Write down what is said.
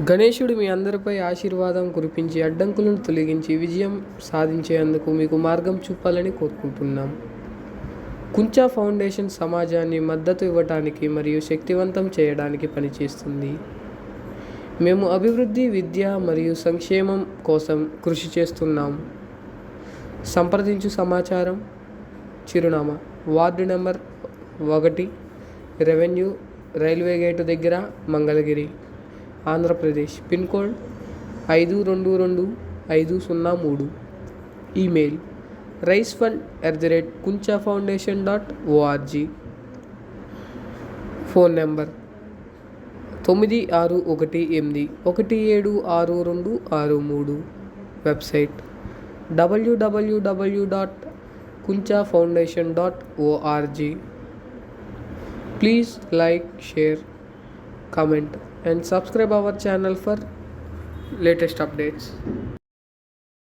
గణేశుడు మీ అందరిపై ఆశీర్వాదం కురిపించి అడ్డంకులను తొలగించి విజయం సాధించేందుకు మీకు మార్గం చూపాలని కోరుకుంటున్నాం. కుంచా ఫౌండేషన్ సమాజాన్ని మద్దతు ఇవ్వడానికి మరియు శక్తివంతం చేయడానికి పనిచేస్తుంది. మేము అభివృద్ధి, విద్య మరియు సంక్షేమం కోసం కృషి చేస్తున్నాం. సంప్రదించు సమాచారం: చిరునామా ward number 1, revenue, railway gate దగ్గర, Mangalagiri, Andhra Pradesh. Pin code 522503. Email raisefund@kunchafoundation.org. Phone number 9618176263. Website www.kunchafoundation.org. Please like, share, comment and subscribe our channel for latest updates.